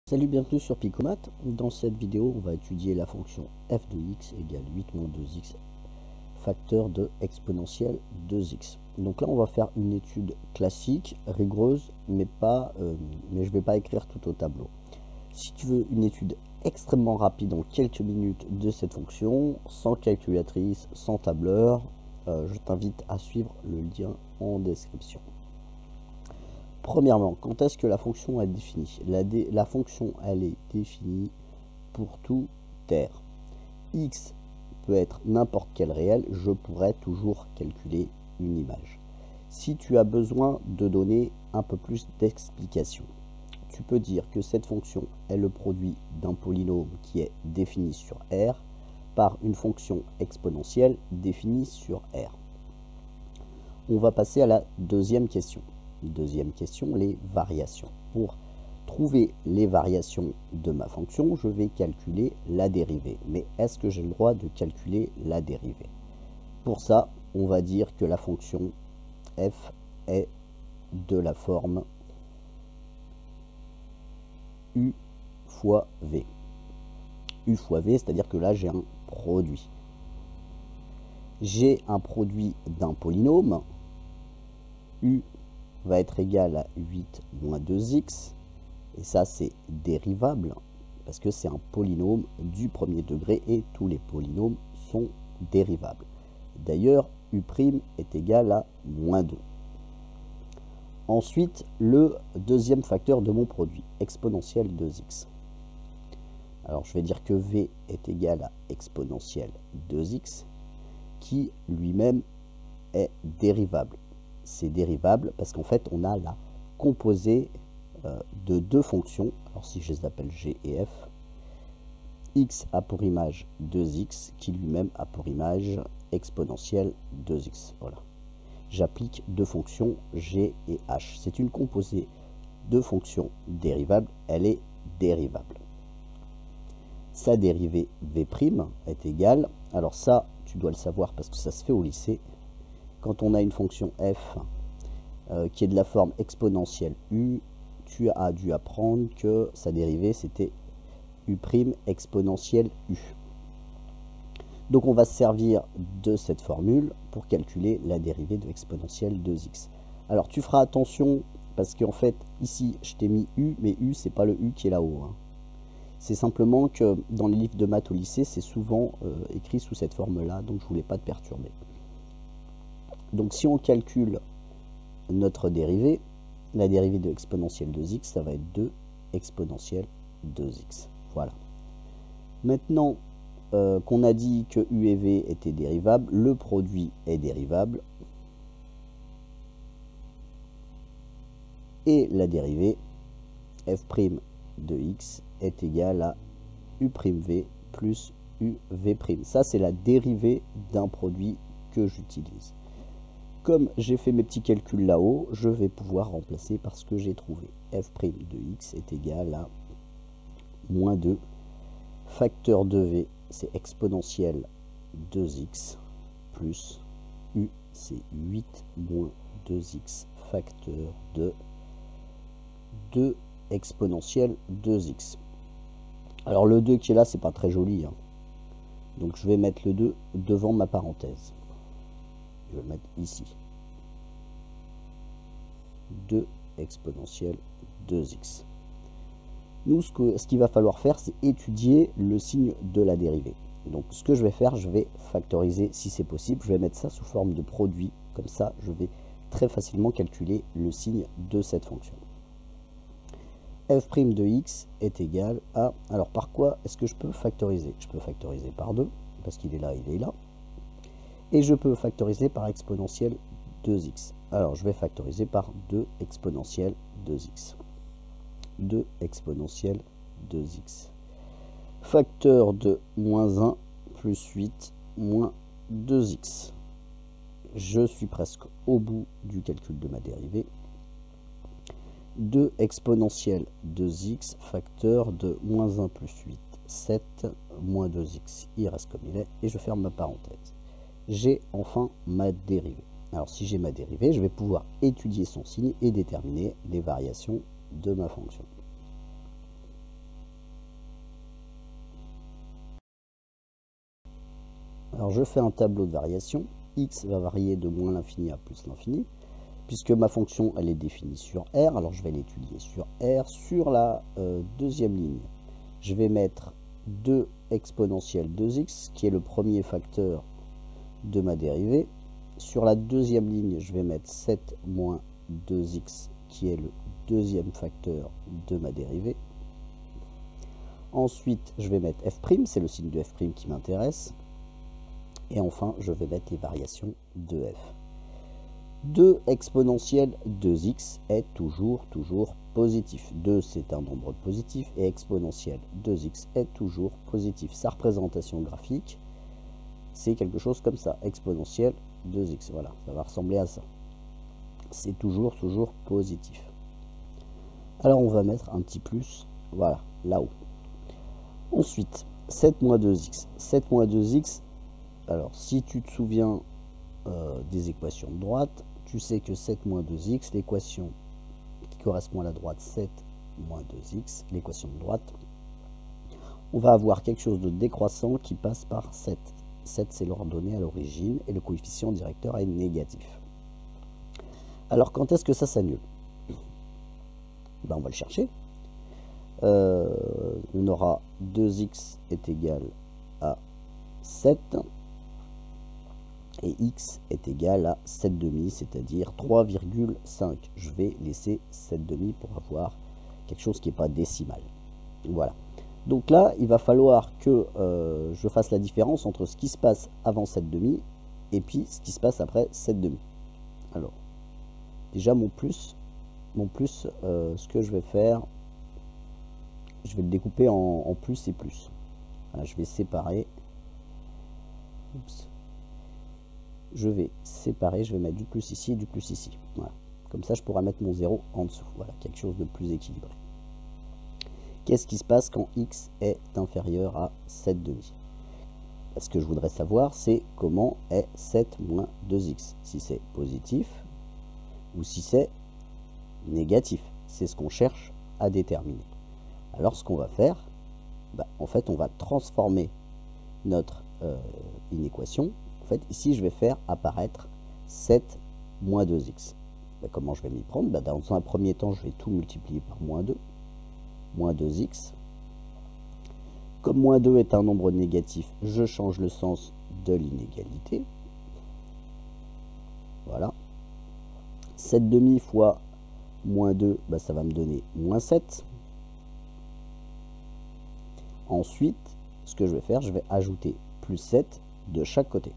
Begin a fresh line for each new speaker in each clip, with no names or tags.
Salut, bienvenue sur Picomat. Dans cette vidéo, on va étudier la fonction f de x égale 8 moins 2x facteur de exponentielle 2x. Donc là, on va faire une étude classique, rigoureuse, mais je ne vais pas écrire tout au tableau. Si tu veux une étude extrêmement rapide en quelques minutes de cette fonction, sans calculatrice, sans tableur, je t'invite à suivre le lien en description. Premièrement, quand est-ce que la fonction est définie? La fonction, elle est définie pour tout r. X peut être n'importe quel réel, je pourrais toujours calculer une image. Si tu as besoin de donner un peu plus d'explication, tu peux dire que cette fonction est le produit d'un polynôme qui est défini sur R par une fonction exponentielle définie sur R. On va passer à la deuxième question. Deuxième question, les variations. Pour trouver les variations de ma fonction, je vais calculer la dérivée. Mais est-ce que j'ai le droit de calculer la dérivée? Pour ça, on va dire que la fonction f est de la forme u fois v. U fois v, c'est-à-dire que là, j'ai un produit. J'ai un produit d'un polynôme, u va être égal à 8 moins 2x, et ça c'est dérivable, parce que c'est un polynôme du premier degré, et tous les polynômes sont dérivables. D'ailleurs, u' est égal à moins 2. Ensuite, le deuxième facteur de mon produit, exponentielle 2x. Alors je vais dire que v est égal à exponentielle 2x, qui lui-même est dérivable. C'est dérivable parce qu'en fait, on a la composée de deux fonctions. Alors, si je les appelle g et f, x a pour image 2x, qui lui-même a pour image exponentielle 2x. Voilà. J'applique deux fonctions g et h. C'est une composée de fonctions dérivables. Elle est dérivable. Sa dérivée v' est égale. Alors ça, tu dois le savoir parce que ça se fait au lycée. Quand on a une fonction f qui est de la forme exponentielle u, tu as dû apprendre que sa dérivée c'était u' exponentielle u. Donc on va se servir de cette formule pour calculer la dérivée de exponentielle 2x. Alors tu feras attention parce qu'en fait ici je t'ai mis u, mais u c'est pas le u qui est là-haut. Hein. C'est simplement que dans les livres de maths au lycée c'est souvent écrit sous cette forme-là, donc je voulais pas te perturber. Donc si on calcule notre dérivée, la dérivée de exponentielle 2x, ça va être 2 exponentielle 2x. Voilà. Maintenant qu'on a dit que u et v étaient dérivables, le produit est dérivable. Et la dérivée f' de x est égale à u'v plus uv'. Ça, c'est la dérivée d'un produit que j'utilise. Comme j'ai fait mes petits calculs là-haut, je vais pouvoir remplacer par ce que j'ai trouvé. f' de x est égal à moins 2. Facteur de v, c'est exponentielle 2x, plus u, c'est 8 moins 2x, facteur de 2 exponentielle 2x. Alors le 2 qui est là, c'est pas très joli. Hein. Donc je vais mettre le 2 devant ma parenthèse. Je vais le mettre ici. 2 exponentielle 2x. Nous, ce qu'il va falloir faire, c'est étudier le signe de la dérivée. Donc, ce que je vais faire, je vais factoriser si c'est possible. Je vais mettre ça sous forme de produit. Comme ça, je vais très facilement calculer le signe de cette fonction. f' de x est égal à... Alors, par quoi est-ce que je peux factoriser? Je peux factoriser par 2, parce qu'il est là, il est là. Et je peux factoriser par exponentielle 2x. Alors, je vais factoriser par 2 exponentielle 2x. 2 exponentielle 2x. Facteur de moins 1 plus 8 moins 2x. Je suis presque au bout du calcul de ma dérivée. 2 exponentielle 2x, facteur de moins 1 plus 8, 7 moins 2x. Il reste comme il est et je ferme ma parenthèse. J'ai enfin ma dérivée. Alors si j'ai ma dérivée, je vais pouvoir étudier son signe et déterminer les variations de ma fonction. Alors je fais un tableau de variation. X va varier de moins l'infini à plus l'infini. Puisque ma fonction elle est définie sur R, alors je vais l'étudier sur R. Sur la deuxième ligne, je vais mettre 2 exponentielle 2x, qui est le premier facteur de ma dérivée. Sur la deuxième ligne, je vais mettre 7 moins 2x, qui est le deuxième facteur de ma dérivée. Ensuite, je vais mettre f', c'est le signe de f' qui m'intéresse. Et enfin, je vais mettre les variations de f. 2 exponentielle 2x est toujours positif. 2, c'est un nombre positif et exponentielle 2x est toujours positif. Sa représentation graphique, c'est quelque chose comme ça. Exponentielle 2x, voilà, ça va ressembler à ça. C'est toujours positif. Alors, on va mettre un petit plus, voilà, là-haut. Ensuite, 7 moins 2x. 7 moins 2x, alors, si tu te souviens des équations de droite, tu sais que 7 moins 2x, l'équation qui correspond à la droite 7 moins 2x, l'équation de droite, on va avoir quelque chose de décroissant qui passe par 7. 7, c'est l'ordonnée à l'origine et le coefficient directeur est négatif. Alors, quand est-ce que ça s'annule? Ben, on va le chercher. On aura 2x est égal à 7. Et x est égal à 7,5, c'est-à-dire 3,5. Je vais laisser 7,5 pour avoir quelque chose qui n'est pas décimal. Voilà. Donc là, il va falloir que je fasse la différence entre ce qui se passe avant 7,5 et puis ce qui se passe après 7,5. Alors, déjà mon plus, ce que je vais faire, je vais le découper en plus et plus. Voilà, je vais séparer. Oups. Je vais séparer, je vais mettre du plus ici et du plus ici. Voilà. Comme ça, je pourrai mettre mon 0 en dessous. Voilà, quelque chose de plus équilibré. Qu'est-ce qui se passe quand x est inférieur à 7,5? Ce que je voudrais savoir, c'est comment est 7 moins 2x. Si c'est positif ou si c'est négatif. C'est ce qu'on cherche à déterminer. Alors, ce qu'on va faire, en fait, on va transformer notre inéquation. En fait, ici, je vais faire apparaître 7 moins 2x. Comment je vais m'y prendre? Dans un premier temps, je vais tout multiplier par moins 2. Moins 2x. Comme moins 2 est un nombre négatif, je change le sens de l'inégalité. Voilà. 7,5 fois moins 2, ça va me donner moins 7. Ensuite, ce que je vais faire, je vais ajouter plus 7 de chaque côté.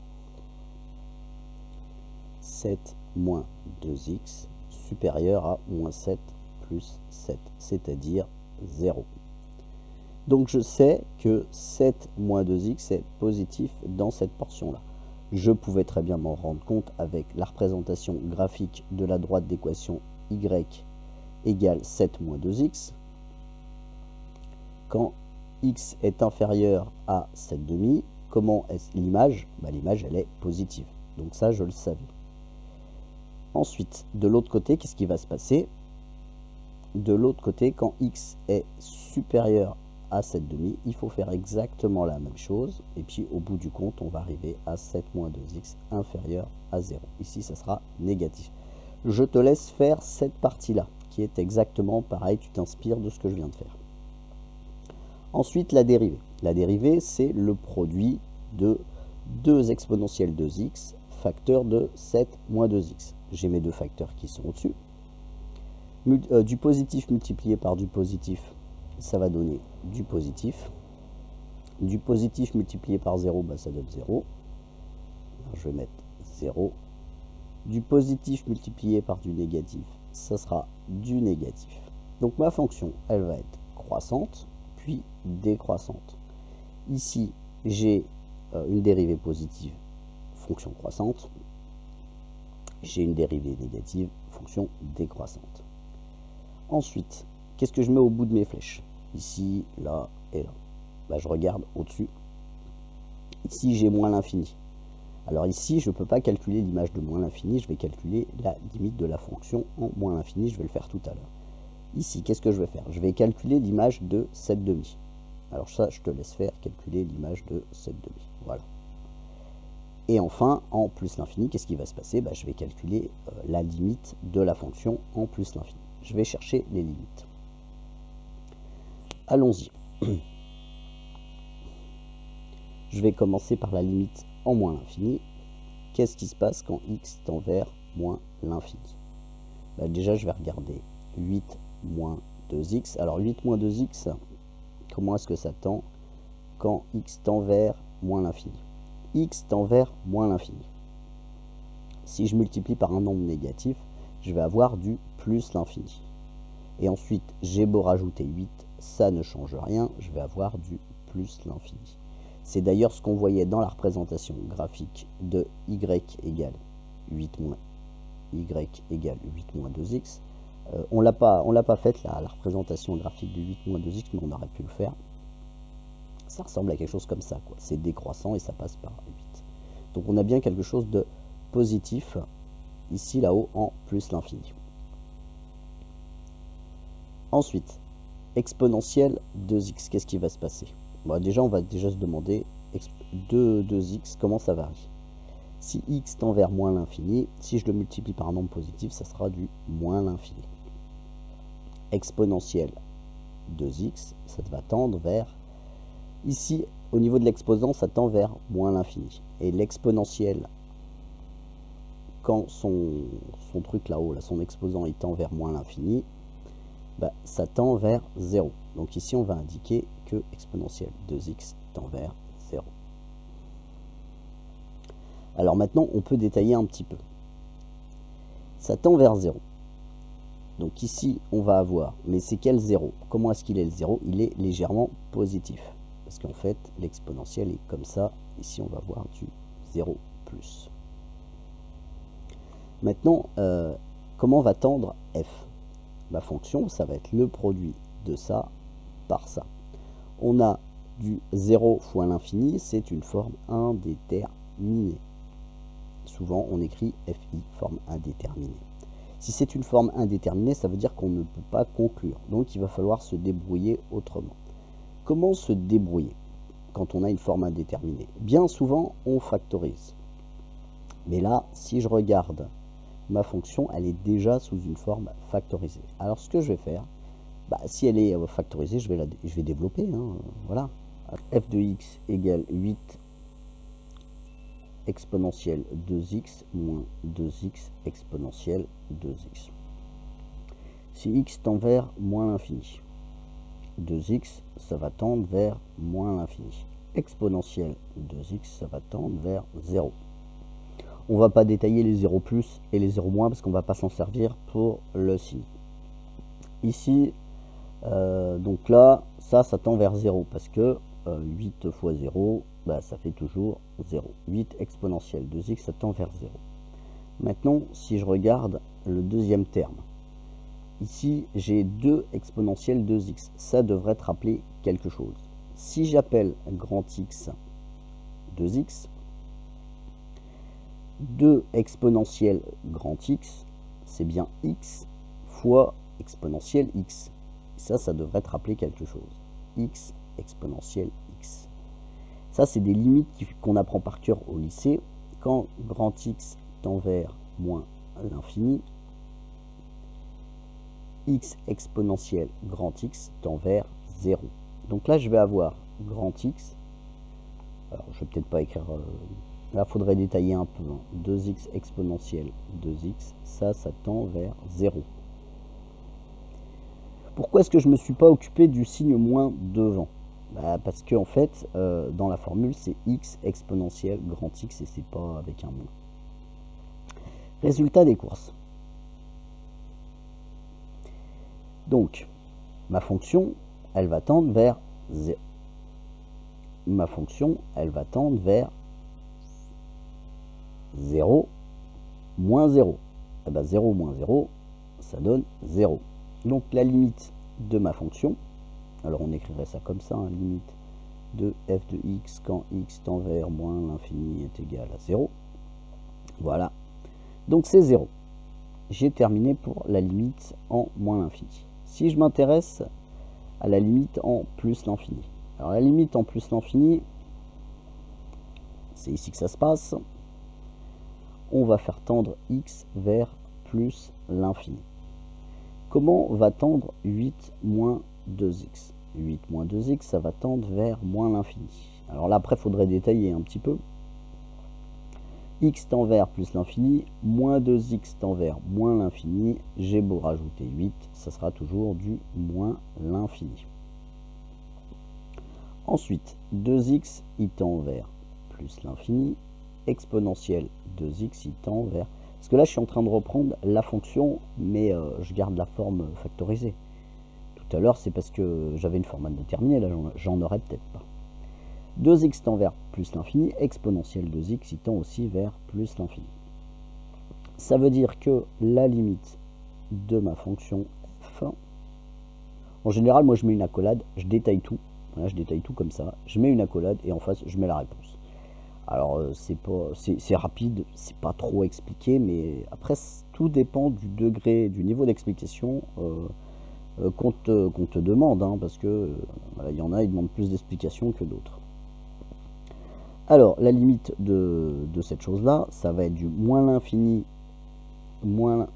7 moins 2x supérieur à moins 7 plus 7, c'est-à-dire 0. Donc je sais que 7 moins 2x est positif dans cette portion-là. Je pouvais très bien m'en rendre compte avec la représentation graphique de la droite d'équation y égale 7 moins 2x. Quand x est inférieur à 7,5, comment est l'image? L'image, elle est positive. Donc ça, je le savais. Ensuite, de l'autre côté, qu'est-ce qui va se passer? De l'autre côté, quand x est supérieur à 7,5, il faut faire exactement la même chose. Et puis, au bout du compte, on va arriver à 7 moins 2x inférieur à 0. Ici, ça sera négatif. Je te laisse faire cette partie-là, qui est exactement pareil. Tu t'inspires de ce que je viens de faire. Ensuite, la dérivée. La dérivée, c'est le produit de 2 exponentielle 2x, facteur de 7 moins 2x. J'ai mes deux facteurs qui sont au-dessus. Du positif multiplié par du positif, ça va donner du positif. Du positif multiplié par 0, ça donne 0. Alors, je vais mettre 0. Du positif multiplié par du négatif, ça sera du négatif. Donc ma fonction, elle va être croissante, puis décroissante. Ici, j'ai une dérivée positive, fonction croissante. J'ai une dérivée négative, fonction décroissante. Ensuite, qu'est-ce que je mets au bout de mes flèches? Ici, là et là. Je regarde au-dessus. Ici, j'ai moins l'infini. Alors ici, je ne peux pas calculer l'image de moins l'infini, je vais calculer la limite de la fonction en moins l'infini, je vais le faire tout à l'heure. Ici, qu'est-ce que je vais faire? Je vais calculer l'image de 7,5. Alors ça, je te laisse faire calculer l'image de 7,5. Voilà. Et enfin, en plus l'infini, qu'est-ce qui va se passer? Je vais calculer la limite de la fonction en plus l'infini. Je vais chercher les limites. Allons-y. Je vais commencer par la limite en moins l'infini. Qu'est-ce qui se passe quand x tend vers moins l'infini? Déjà, je vais regarder 8 moins 2x. Alors, 8 moins 2x, comment est-ce que ça tend quand x tend vers moins l'infini? X tend vers moins l'infini. Si je multiplie par un nombre négatif, je vais avoir du plus l'infini. Et ensuite, j'ai beau rajouter 8, ça ne change rien, je vais avoir du plus l'infini. C'est d'ailleurs ce qu'on voyait dans la représentation graphique de y égale 8 moins y égale 8 moins 2x. On l'a pas faite la représentation graphique de 8 moins 2x, mais on aurait pu le faire. Ça ressemble à quelque chose comme ça, quoi. C'est décroissant et ça passe par 8. Donc on a bien quelque chose de positif ici, là-haut, en plus l'infini. Ensuite, exponentielle 2x, qu'est-ce qui va se passer? Déjà, on va déjà se demander 2x, comment ça varie? Si x tend vers moins l'infini, si je le multiplie par un nombre positif, ça sera du moins l'infini. Exponentielle 2x, ça va tendre vers... Ici, au niveau de l'exposant, ça tend vers moins l'infini. Et l'exponentielle, quand son truc là-haut, là, son exposant, il tend vers moins l'infini, ça tend vers 0. Donc ici, on va indiquer que exponentielle 2x tend vers 0. Alors maintenant, on peut détailler un petit peu. Ça tend vers 0. Donc ici, on va avoir, mais c'est quel 0? Comment est-ce qu'il est le 0? Il est légèrement positif. Parce qu'en fait, l'exponentielle est comme ça. Ici, on va voir du 0 plus. Maintenant, comment va tendre f? Ma fonction, ça va être le produit de ça par ça. On a du 0 fois l'infini, c'est une forme indéterminée. Souvent, on écrit fi, forme indéterminée. Si c'est une forme indéterminée, ça veut dire qu'on ne peut pas conclure. Donc, il va falloir se débrouiller autrement. Comment se débrouiller quand on a une forme indéterminée? Bien souvent, on factorise. Mais là, si je regarde ma fonction, elle est déjà sous une forme factorisée. Alors, ce que je vais faire, si elle est factorisée, je vais développer. Voilà. f de x égale 8 exponentielle 2x moins 2x exponentielle 2x. Si x tend vers moins l'infini, 2x, ça va tendre vers moins l'infini. Exponentielle 2x, ça va tendre vers 0. On ne va pas détailler les 0 plus et les 0 moins parce qu'on ne va pas s'en servir pour le signe. Ici, donc là, ça tend vers 0 parce que 8 fois 0, ça fait toujours 0. 8 exponentielle 2x, ça tend vers 0. Maintenant, si je regarde le deuxième terme, ici, j'ai 2 exponentielle 2x. Ça devrait te rappeler quelque chose. Si j'appelle grand X 2x, 2 exponentielle grand X, c'est bien x fois exponentielle x. Ça devrait te rappeler quelque chose. X exponentielle x. Ça, c'est des limites qu'on apprend par cœur au lycée. Quand grand X tend vers moins l'infini, x exponentielle grand X tend vers 0. Donc là, je vais avoir grand X. Alors, je vais peut-être pas écrire... là, il faudrait détailler un peu. 2x exponentielle 2x, ça tend vers 0. Pourquoi est-ce que je ne me suis pas occupé du signe moins devant? Parce qu'en fait, dans la formule, c'est x exponentielle grand X et c'est pas avec un moins. Résultat des courses. Donc, ma fonction, elle va tendre vers 0. Ma fonction, elle va tendre vers 0 moins 0. 0 moins 0, ça donne 0. Donc la limite de ma fonction, alors on écrirait ça comme ça, limite de f de x quand x tend vers moins l'infini est égal à 0. Voilà. Donc c'est 0. J'ai terminé pour la limite en moins l'infini. Si je m'intéresse à la limite en plus l'infini. Alors la limite en plus l'infini, c'est ici que ça se passe. on va faire tendre x vers plus l'infini. Comment va tendre 8 moins 2x? 8 moins 2x, ça va tendre vers moins l'infini. Alors là, après, il faudrait détailler un petit peu. X tend vers plus l'infini, moins 2x tend vers moins l'infini. J'ai beau rajouter 8, ça sera toujours du moins l'infini. Ensuite, 2x, il tend vers plus l'infini. Exponentielle 2x, il tend vers... Parce que là, je suis en train de reprendre la fonction, mais je garde la forme factorisée. Tout à l'heure, c'est parce que j'avais une forme indéterminée, là, j'en aurais peut-être pas. 2x tend vers plus l'infini, exponentielle 2x, il tend aussi vers plus l'infini. Ça veut dire que la limite de ma fonction f, en général, moi je mets une accolade, je détaille tout, voilà, je détaille tout comme ça, je mets une accolade et en face, je mets la réponse. Alors c'est rapide, c'est pas trop expliqué, mais après tout dépend du degré, du niveau d'explication qu'on te demande, hein, parce que voilà, il y en a, ils demandent plus d'explications que d'autres. Alors la limite de cette chose là, ça va être du moins l'infini, la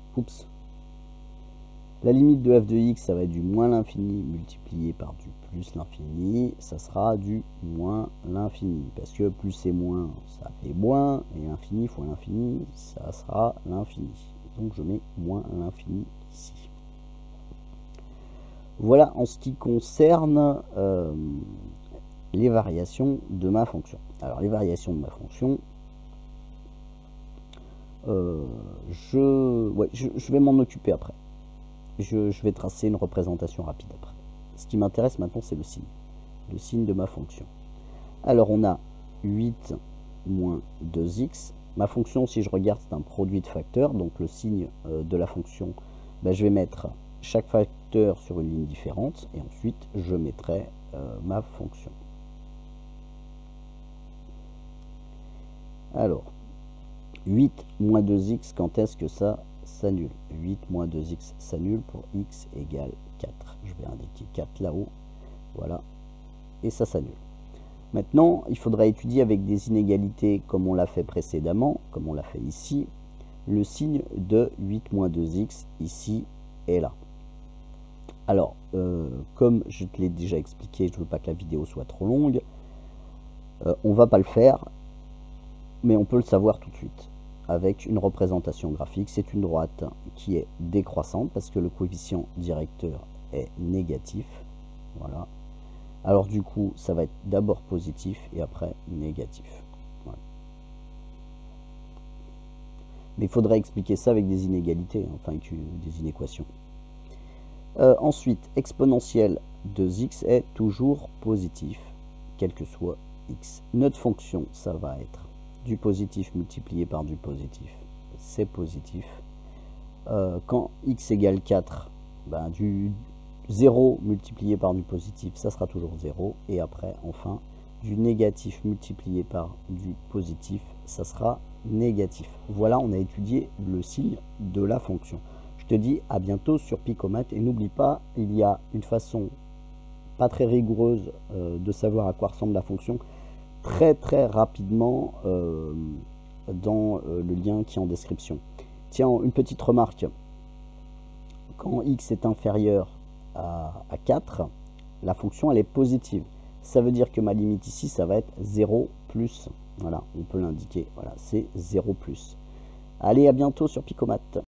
limite de f de x, ça va être du moins l'infini multiplié par du plus l'infini, ça sera du moins l'infini, parce que plus et moins, ça fait moins, et l'infini fois l'infini, ça sera l'infini. Donc je mets moins l'infini ici. Voilà en ce qui concerne les variations de ma fonction. Alors les variations de ma fonction, je vais m'en occuper après. Je vais tracer une représentation rapide après. Ce qui m'intéresse maintenant, c'est le signe de ma fonction. Alors on a 8 moins 2x. Ma fonction, si je regarde, c'est un produit de facteurs, donc le signe de la fonction, ben, je vais mettre chaque facteur sur une ligne différente, et ensuite je mettrai ma fonction. Alors, 8 moins 2x, quand est-ce que ça s'annule? 8 moins 2x s'annule pour x égale 4. Je vais indiquer 4 là-haut. Voilà. Et ça s'annule. Maintenant, il faudra étudier avec des inégalités comme on l'a fait précédemment, comme on l'a fait ici, le signe de 8 moins 2x ici et là. Alors, comme je te l'ai déjà expliqué, je ne veux pas que la vidéo soit trop longue, on ne va pas le faire, mais on peut le savoir tout de suite avec une représentation graphique. C'est une droite qui est décroissante parce que le coefficient directeur est négatif. Voilà. Alors du coup, ça va être d'abord positif et après négatif. Voilà. Mais il faudrait expliquer ça avec des inégalités, enfin avec des inéquations. Ensuite, exponentielle de x est toujours positif, quel que soit x. Notre fonction, ça va être du positif multiplié par du positif, c'est positif. Quand x égale 4, ben, du 0 multiplié par du positif, ça sera toujours 0. Et après, enfin, du négatif multiplié par du positif, ça sera négatif. Voilà, on a étudié le signe de la fonction. Je te dis à bientôt sur Picomat. Et n'oublie pas, il y a une façon pas très rigoureuse de savoir à quoi ressemble la fonction, très rapidement dans le lien qui est en description. Tiens, une petite remarque. Quand x est inférieur à 4, la fonction elle est positive. Ça veut dire que ma limite ici, ça va être 0 plus. Voilà, on peut l'indiquer. Voilà, c'est 0 plus. Allez, à bientôt sur Picomat.